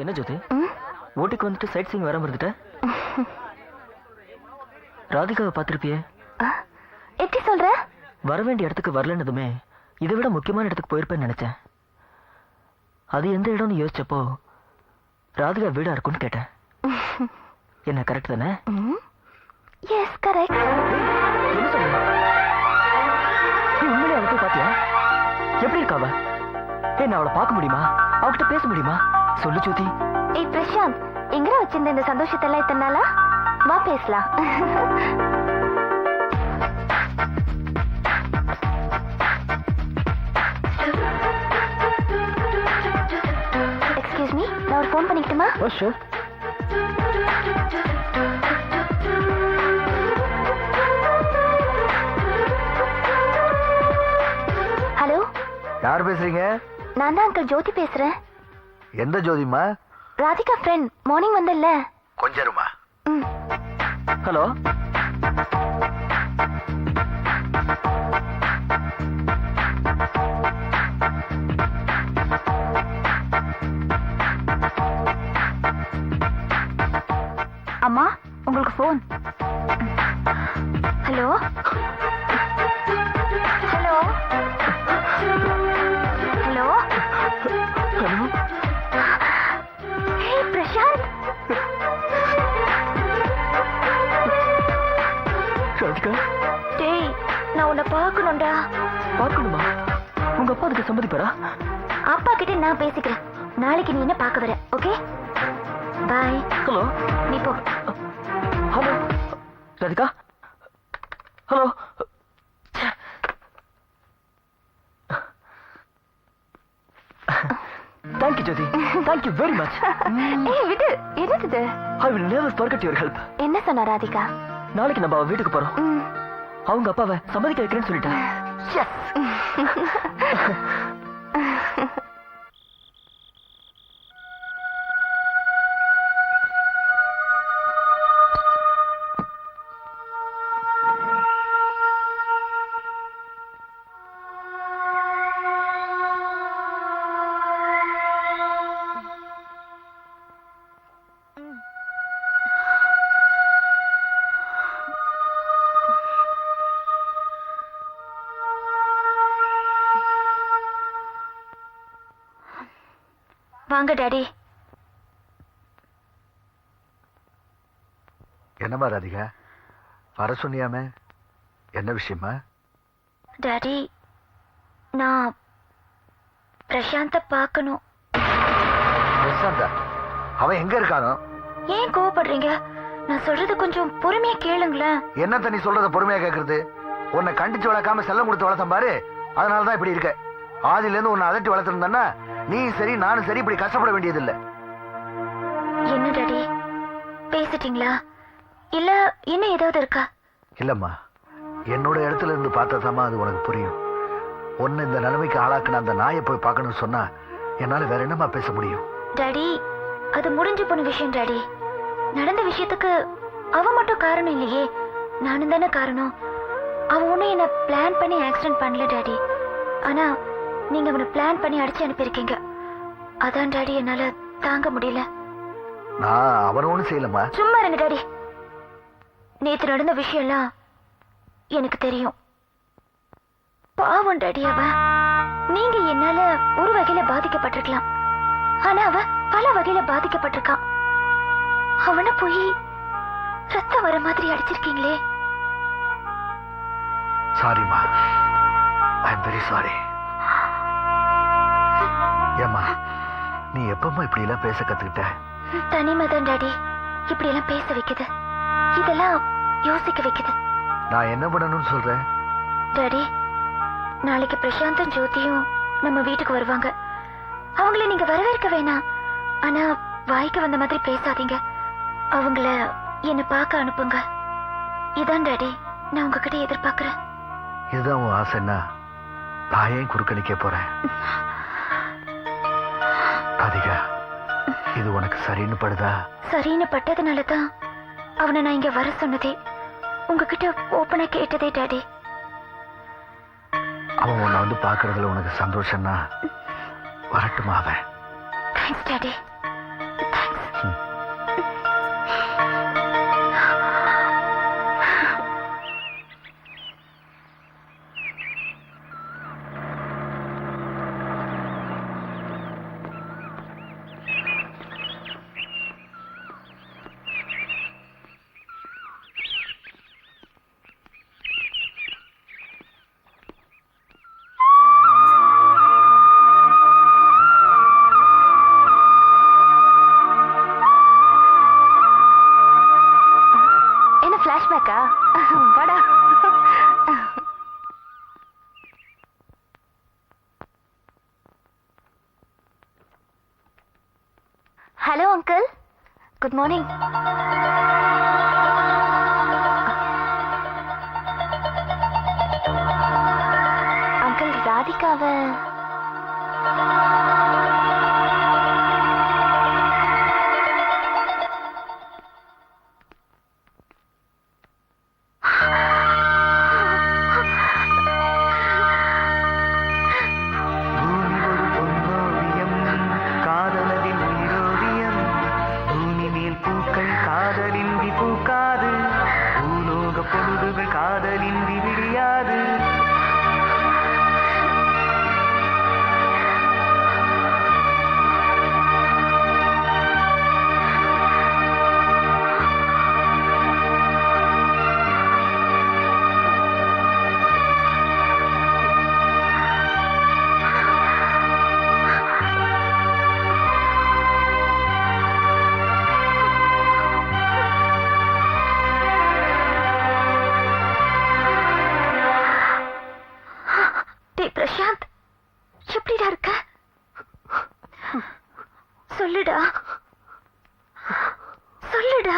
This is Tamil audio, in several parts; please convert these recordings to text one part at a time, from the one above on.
என்ன ஜோதி ஊட்டிக்கு வந்துட்டு சைட் சீங் வர மறந்துட்ட? ராதிகாவை பார்த்திருப்பியே. எப்படி சொல்ற? வர வேண்டிய இடத்துக்கு வரலன்னதுமே இதை விட முக்கியமான இடத்துக்கு போயிருப்பேன்னு நினைச்சேன். அது எந்த இடம்னு யோசிச்சப்போ ராதிகா வீடா இருக்கும்னு கேட்டேன். என்ன கரெக்ட் தானே? Yes correct. என்ன சொல்ற? நீ உண்மையிலே அவளை போய் பாத்தியா? எப்படி இருக்காவ? நான் அவளை பார்க்க முடியுமா? அவகிட்ட பேச முடியுமா? சொல்லு ஜோதி. ஏய் பிரசாந்த், எங்க வச்சிருந்த இந்த சந்தோஷத்தெல்லாம் இத்தனை நாளா? வா பேசலாம். எக்ஸ்கியூஸ் மீ, நான் ஒரு ஃபோன் பண்ணிக்கிட்டுமா? Oh sure. ஹலோ, யார் பேசுறீங்க? நான் தான் அங்கிள் ஜோதி பேசுறேன். எந்த ஜோதிமா? ராதிகா ஃப்ரெண்ட், மார்னிங் வந்தல்ல. கொஞ்சம் இருமா. ஹலோ. அம்மா, உங்களுக்கு phone. Hello hello hello hello. Hey Prashanth. Radhika, டேய், நான் உன்னை பார்க்கணும்டா. பார்க்கணுமா? உங்க அப்பா அதுக்கு சம்மதிப்பாரா? அப்பா கிட்ட நான் பேசிக்கிறேன். நாளைக்கு நீ என்ன பார்க்க வர, ஓகே? பாய். ஹலோ. நீ போ. Hello Radhika. Hello. Thank you Jothi. Thank you very much. ஏய் விடு, என்னது? I will never forget your help. என்ன சொன்ன ராதிகா? நாளைக்கு நம்ம அவ வீட்டுக்கு போறோம். அவங்க அப்பாவை சம்மதிக்க வைக்கிறேன்னு சொல்லிட்டா. வாங்க டாடி. என்னமா ராதிகா, வர சொன்னியாமே, என்ன விஷயமா? டாடி, நான் பிரசாந்த பார்க்கணும். பிரசாந்தா? அவன் எங்க இருக்கானோ? ஏன் கோவப்படுறீங்க? நான் சொல்றது கொஞ்சம் பொறுமையா கேளுங்களேன். என்னத்த நீ சொல்றத பொறுமையா கேக்குறது? உன்னை கண்டிச்சு வளர்க்காம செல்லம் கொடுத்து வளர்த்தம் பாரு, அதனாலதான் இப்படி இருக்க. ஆதில இருந்து உன்னை அதட்டி வளர்த்திருந்தா நீ சரி நானும் சரி இப்படி கஷ்டப்பட வேண்டியதில்லை. என்ன டாடி, பேசிட்டீங்களா? இல்ல இன்னும் ஏதாவது இருக்கா? இல்லம்மா, என்னோட இடத்துல இருந்து பார்த்ததாமா அது உனக்கு புரியும். ஒன்னு இந்த நிலைமைக்கு ஆளாக்குன அந்த நாயை போய் பார்க்கணும்னு சொன்னா என்னால வேற என்னமா பேச முடியும்? டாடி, அது முடிஞ்சு போன விஷயம் டாடி. நடந்த விஷயத்துக்கு அவ மட்டும் காரணம் இல்லையே, நானும் தானே காரணம். அவ ஒன்னும் என்ன பிளான் பண்ணி ஆக்சிடென்ட் பண்ணல டாடி. ஆனா நீங்க அவனை பிளான் பண்ணி அடிச்சு அனுப்பியிருக்கீங்க. அதான் டாடி என்னால தாங்க முடியல. நான் அவனை ஒண்ணும் செய்யலம்மா. சும்மா இருங்க டாடி. நேத்து நடந்த விஷயம் எல்லாம் எனக்கு தெரியும். பாவம் டாடி அவ. நீங்க என்னால ஒரு வகையில பாதிக்கப்பட்டிருக்கலாம், ஆனா அவ பல வகையில பாதிக்கப்பட்டிருக்கான். அவனை போய் ரத்தம் வர மாதிரி அடிச்சிருக்கீங்களே. சாரிம்மா, ஐ எம் வெரி சாரி. ஏம்மா, நீ எப்பமா இப்படி எல்லாம் பேச கத்துக்கிட்ட? தனிமைதான் டாடி இப்படி எல்லாம் பேச வைக்குது, இதெல்லாம் யோசிக்க வைக்குது. நான் என்ன பண்ணணும்னு சொல்றேன்? டாடி, நாளைக்கு பிரசாந்தும் ஜோதியும் நம்ம வீட்டுக்கு வருவாங்க. அவங்கள நீங்க வரவேற்க வேணாம், ஆனா வாய்க்கு வந்த மாதிரி பேசாதீங்க. அவங்கள என்ன பார்க்க அனுப்புங்க. இதான் டாடி நான் உங்ககிட்ட எதிர்பார்க்கிறேன். இதுதான் உன் ஆசைன்னா நான் ஏன் குறுக்கணிக்க போறேன்? ராதிகா, இது உனக்கு சரின்னு படுதா? சரின்னு பட்டதுனாலதான் அவனை நான் இங்க வர சொன்னதே, உங்ககிட்ட ஓப்பனா கேட்டதே டாடி. அவன் உன்னை வந்து பாக்குறதுல உனக்கு சந்தோஷம்னா வரட்டுமா? அவன் thanks daddy. Hello uncle, good morning. Uncle, ராதிகாவை பிரசாந்த், எப்படிடா இருக்க? சொல்லுடா, சொல்லுடா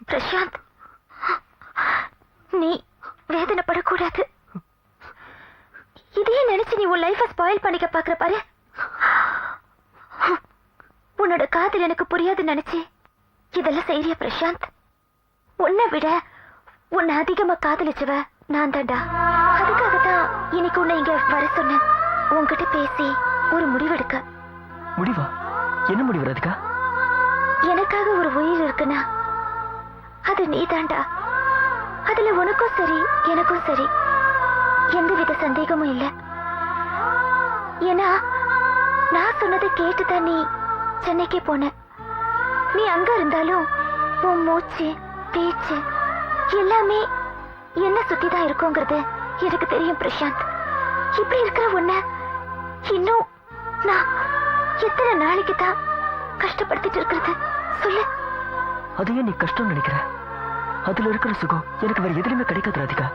பிரசாந்த். நீ வேதனைப்படக்கூடாது. இதையே நினைச்சு நீ உன் லைஃபை ஸ்பாயில் பண்ணிக்க பாக்குற பாரு. உன்னோட காதல் எனக்கு புரியாது நினைச்சு இதெல்லாம் செய்யறிய பிரசாந்த். உன்னை விட உன்னை அதிகமா காதலிச்சவ நான் தான்டா. அதுக்காகத்தான் இன்னைக்கு உன்னை இங்க வர சொன்னேன், உன்கிட்ட பேசி ஒரு முடிவெடுக்க. முடிவா? என்ன முடிவு ராதிகா? எனக்காக ஒரு உயிர் இருக்குன்னா அது நீ தான்டா. அதுல உனக்கும் சரி எனக்கும் சரி எந்தவித சந்தேகமும் இல்லை. ஏன்னா நான் சொன்னதை கேட்டுதான் நீ சென்னைக்கே போன. நீ அங்க இருந்தாலும் உன் மூச்சு பேச்சு எல்லாமே என்ன சுத்திதான் இருக்குங்கிறது எனக்கு தெரியும் பிரசாந்த். இப்படி இருக்கிற உன்னை இன்னும் நான் எத்தனை நாளைக்கு தான் கஷ்டப்படுத்திட்டு இருக்கிறது சொல்லு. அதையே நீ கஷ்டம் நினைக்கிற? அதுல இருக்கிற சுகம் எனக்கு வேற எதுலையுமே கிடைக்காது ராதிகா.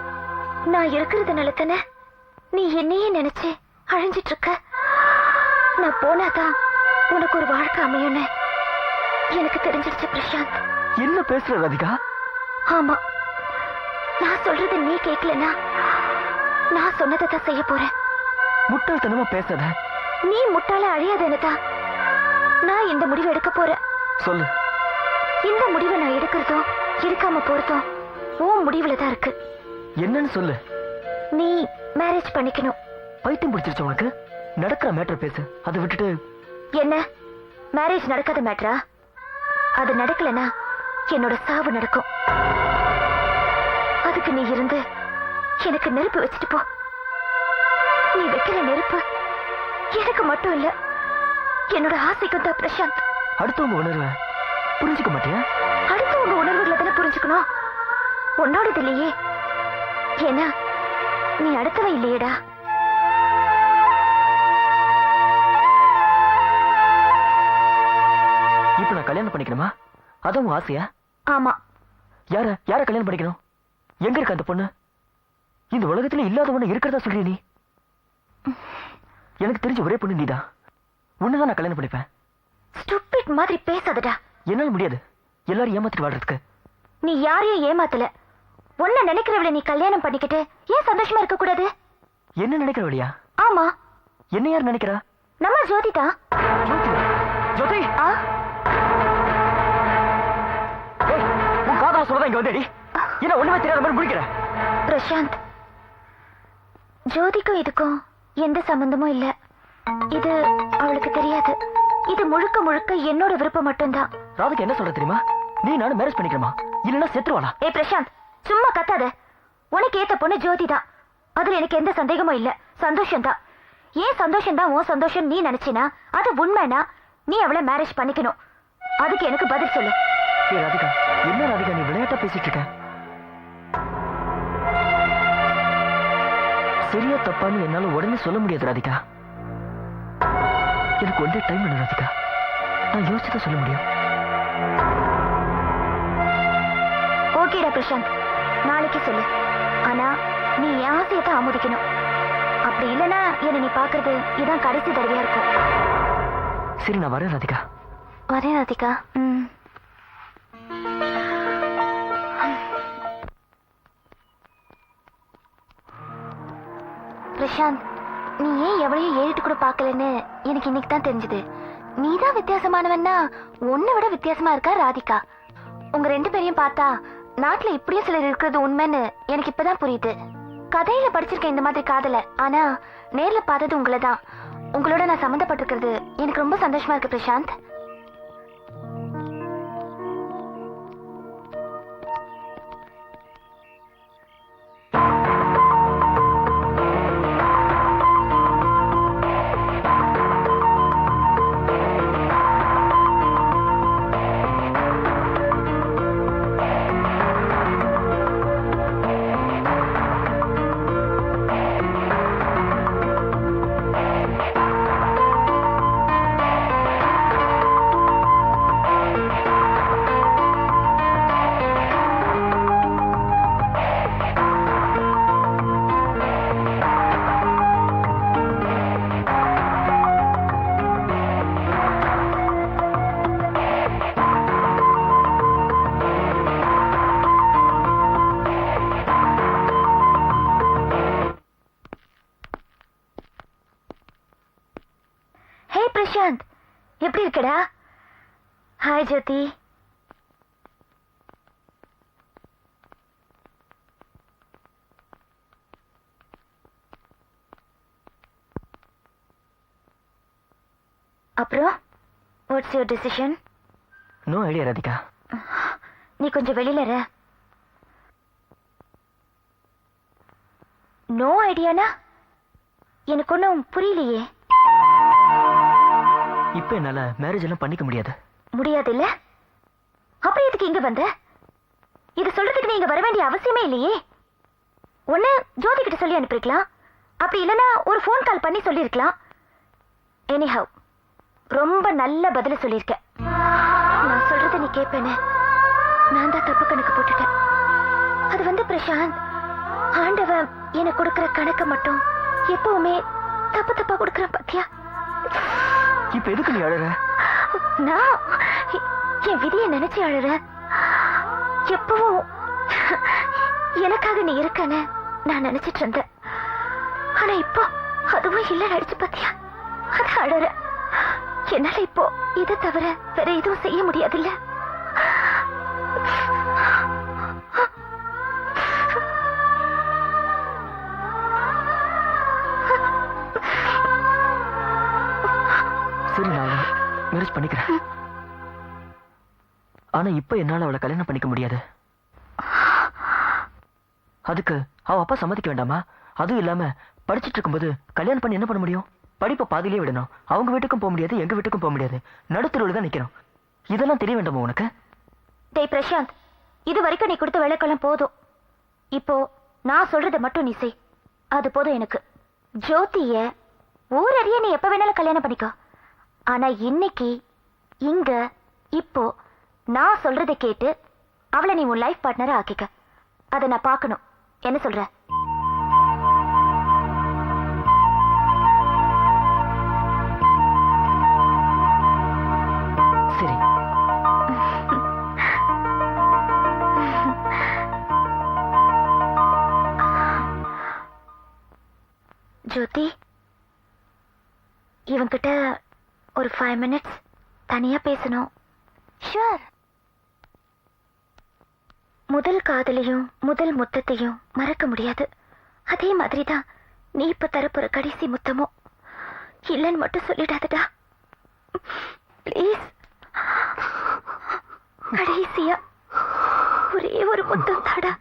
நான் இருக்கிறதுனால தானே நீ என்னையே நினைச்சு அழிஞ்சிட்டு இருக்க. நான் போனாதான் உனக்கு ஒரு வாழ்க்கை அமையும்னு எனக்கு தெரிஞ்சிருச்சு பிரசாந்த். என்ன பேசுற ராதிகா? ஆமா, நான் சொல்றது நீ கேட்கலனா நான் சொன்னதை தான் செய்ய போறேன். முட்டாள்தனமா பேசாத. நீ முட்டாள அழியாதேன்னுதான் நான் இந்த முடிவை எடுக்க போறேன். சொல்லு. இந்த முடிவை நான் எடுக்கிறதும் எடுக்காம போறதும் உன் முடிவுல தான் இருக்கு. என்னன்னு சொல்லு. நீ மேரேஜ் பண்ணிக்கணும். பைத்தியம் பிடிச்சிருச்சு உனக்கு? நடக்கிற மேட்டர் பேசு, அதை விட்டுட்டு. என்ன மேரேஜ் நடக்காத மேட்டரா? அது நடக்கலனா என்னோட சாவு நடக்கும். அதுக்கு நீ இருந்து எனக்கு நெருப்பு வச்சுட்டு போ. நீ வைக்கிற நெருப்பு எனக்கு மட்டும் இல்ல, என்னோட ஆசைக்கும் தான் பிரசாந்த். அடுத்தவங்க உணர்வை புரிஞ்சுக்க மாட்டியா? அடுத்தவங்க உணர்வுகளை தானே புரிஞ்சுக்கணும், உன்னோடது இல்லையே. ஏன்னா நீ அடுத்தவன் இல்லையேடா. இப்ப நான் கல்யாணம் பண்ணிக்கணுமா? அதான் உன் ஆசையா? ஆமா. யார கல்யாணம் பண்ணிக்கணும்? எங்க இருக்க அந்த பொண்ணு? இந்த உலகத்துல இல்லாதவன இருக்கிறதா சொல்றிய நீ? எனக்கு தெரிஞ்ச ஒரே பொண்ணு நீதான். உன்னதான் நான் கல்யாணம் பண்ணிப்பேன். ஸ்டூபிட் மாதிரி பேசாதடா. என்னால முடியாது எல்லாரும் ஏமாத்திட்டு வாழ்றதுக்கு. நீ யாரையும் ஏமாத்தல. உன்னை நினைக்கிறவளை நீ கல்யாணம் பண்ணிக்கிட்டு ஏன் சந்தோஷமா இருக்க கூடாது? என்ன நினைக்கிற வழியா? ஆமா. என்ன யார் நினைக்கிறா? நம்ம ஜோதி தான். ஜோதி, உன் காதல சொல்லதான் இங்க வந்தேடி. என்ன ஒண்ணுமே தெரியாத மாதிரி முடிக்கிற? பிரசாந்த், ஜோதிக்கும் இதுக்கும் எந்த சம்பந்தமும் இல்ல. இது அவளுக்கு தெரியாது. இது முழுக்க முழுக்க என்னோட விருப்பம் மட்டும்தான். ராதிகா என்ன சொல்ற தெரியுமா? நீ நானும் மேரேஜ் பண்ணிக்கிறோமா? இல்லன்னா செத்துருவாளா? ஏ பிரசாந்த், சும்மா கத்தாத. உனக்கு ஏத்த பொண்ணு ஜோதி தான். அதுல எனக்கு எந்த சந்தேகமும் இல்ல. சந்தோஷம் தான். ஏன் சந்தோஷம் தான் உன் சந்தோஷம் நீ நினைச்சினா அது உண்மைனா நீ அவளை மேரேஜ் பண்ணிக்கணும். அதுக்கு எனக்கு பதில் சொல்லு. ஏ ராதிகா, என்ன ராதிகா நீ விளையாட்டா பேசிட்டு இருக்க? சரியா தப்பான்னு என்னால உடனே சொல்ல முடியாது ராதிகா. எனக்கு ஒன்றே டைம் வேணும் ராதிகா. நான் யோசிச்சுதான் சொல்ல முடியும். ஓகேடா பிரசாந்த், நாளைக்கு சொல்லு. ஆனா நீ என் ஆசையை தான் ஆமோதிக்கணும். அப்படி இல்லைன்னா என்ன நீ பாக்குறது இதான் கடைசி தடவையா இருக்கும். சரி நான் வரேன் ராதிகா. வரேன் ராதிகா. பிரசாந்த், நீ ஏன் எவ்வளையும் ஏறிட்டு கூட பார்க்கலன்னு எனக்கு இன்னைக்கு தான் தெரிஞ்சது. நீதான் வித்தியாசமானவன்னா உன்னை விட வித்தியாசமா இருக்கா ராதிகா. உங்க 2 பேரையும் பார்த்தா நாட்டுல இப்படியும் சிலர் இருக்கிறது உண்மைன்னு எனக்கு இப்பதான் புரியுது. கதையில படிச்சிருக்கேன் இந்த மாதிரி காதல, ஆனா நேர்ல பார்த்தது உங்களை தான். உங்களோட நான் சம்மந்தப்பட்டிருக்கிறது எனக்கு ரொம்ப சந்தோஷமா இருக்கு பிரசாந்த். பிரசாந்த், எப்படி இருக்கடா? ஹாய் ஜோதி. அப்புறம் what's your decision? No idea Radhika. நீ கொஞ்சம் வெளியில இரு. நோ ஐடியானா எனக்கு ஒன்றும் புரியலையே. இப்ப என்னால மேரேஜ் எல்லாம் பண்ணிக்க முடியாது. முடியாது இல்ல? அப்புறம் எதுக்கு இங்க வந்த? இது சொல்றதுக்கு நீங்க வர வேண்டிய அவசியமே இல்லையே. ஒண்ணு ஜோதி கிட்ட சொல்லி அனுப்பிருக்கலாம், அப்படி இல்லனா ஒரு ஃபோன் கால் பண்ணி சொல்லிருக்கலாம். எனிஹவ், ரொம்ப நல்ல பதில சொல்லிருக்க. நான் சொல்றத நீ கேப்பேன்னு நான் தான் தப்பு கணக்கு போட்டுட்டேன். அது பிரசாந்த், ஆண்டவன் எனக்கு கொடுக்கிற கணக்க மட்டும் எப்பவுமே தப்பு தப்பா கொடுக்கிற பாத்தியா? இப்ப எதுக்கு நீ அழற? நான் என் விதியை நினைச்சு அழற. எப்பவும் எனக்காக நீ இருக்கன்னு நான் நினைச்சிட்டு இருந்தேன். ஆனா இப்போ அதுவும் இல்ல நடிச்சு பாத்தியா? அது அழற. என்னால இப்போ இதை தவிர வேற எதுவும் செய்ய முடியாதுல்ல. சரி, நான் மேரேஜ் பண்ணிக்கிறேன். ஆனா இப்ப என்னால அவளை கல்யாணம் பண்ணிக்க முடியாது. அதுக்கு அவ அப்பா சம்மதிக்க வேண்டாமா? அதுவும் இல்லாம படிச்சிட்டு இருக்கும்போது கல்யாணம் பண்ணி என்ன பண்ண முடியும்? படிப்பை பாதியிலே விடணும். அவங்க வீட்டுக்கும் போக முடியாது, எங்க வீட்டுக்கும் போக முடியாது. நடுத்தருவில் தான் நிக்கணும். இதெல்லாம் தெரிய வேண்டாமா உனக்கு? டேய் பிரசாந்த், இது வரைக்கும் நீ கொடுத்த விளக்கெல்லாம் போதும். இப்போ நான் சொல்றதை மட்டும் நீ செய். அது போதும் எனக்கு. ஜோதிய ஊரறிய நீ எப்ப வேணாலும் கல்யாணம் பண்ணிக்கோ. ஆனா இன்னைக்கு இங்க இப்போ நான் சொல்றதை கேட்டு அவளை நீ உன் லைஃப் பார்ட்னரா ஆக்கிக்க. அதை நான் பார்க்கணும். என்ன சொல்ற? சரி. ஜோதி, இவன்கிட்ட ஒரு 5 minutes தனியா பேசணும். ஷூர். முதல் காதலையும் முதல் முத்தத்தையும் மறக்க முடியாது. அதே மாதிரிதான் நீ இப்ப தரப்போற கடைசி முத்தமும். இல்லைன்னு மட்டும் சொல்லிடாதடா ப்ளீஸ். கடைசியா ஒரே ஒரு முத்தம் தாடா.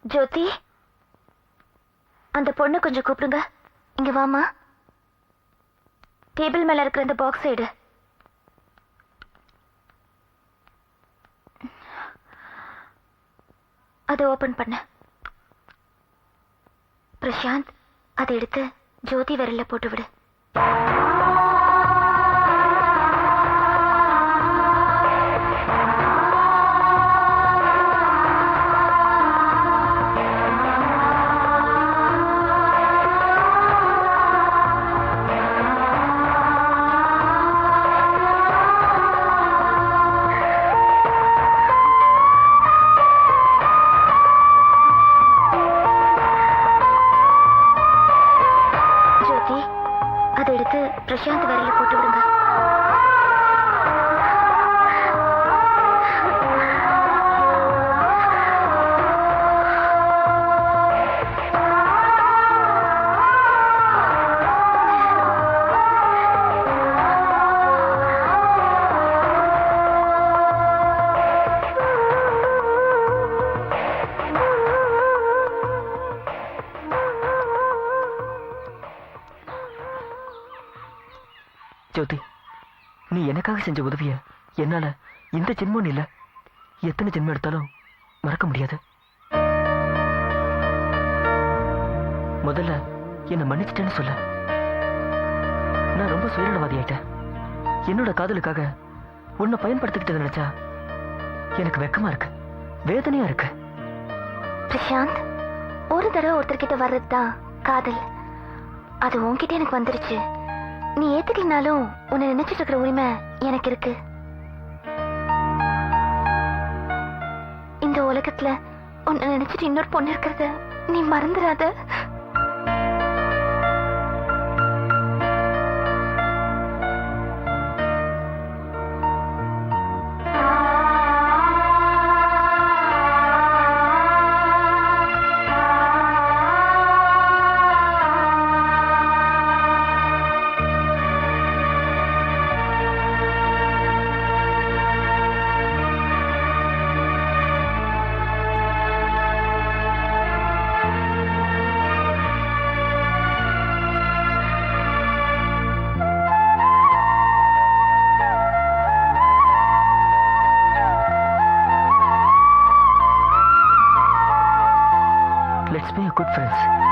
ஜோதி, அந்த பொண்ணு கொஞ்சம் கூப்பிடுங்க. இங்க வாமா. டேபிள் மேல இருக்கிற அந்த பாக்ஸ் எடு. அதை ஓபன் பண்ண. பிரசாந்த், அதை எடுத்து ஜோதி விரல்ல போட்டு விடு. அதை எடுத்து பிரசாந்த் விரல்ல போட்டு விடுங்க. ஜோதி, நீ எனக்காக செஞ்ச உதவிய என்னால இந்த ஜென்மம் இல்ல எத்தனை ஜென்மம் எடுத்தாலும் மறக்க முடியாது. முதல்ல என்ன மன்னிச்சிட்டேன்னு சொல்ல. நான் ரொம்ப சுயநலவாதி ஆயிட்டேன். என்னோட காதலுக்காக உன்னை பயன்படுத்திக்கிட்டதை நினைச்சா எனக்கு வெக்கமா இருக்கு, வேதனையா இருக்கு. பிரசாந்த், ஒரு தடவை ஒருத்தர்கிட்ட வர்றதுதான் காதல். அது உன்கிட்ட எனக்கு வந்துருச்சு. நீ ஏத்துக்கினாலும் உன்னை நினைச்சிட்டு இருக்கிற உரிமை எனக்கு இருக்கு. இந்த உலகத்துல உன்னை நினைச்சிட்டு இன்னொரு பொண்ணு இருக்கிறத நீ மறந்துடாத. Let's be a good friends.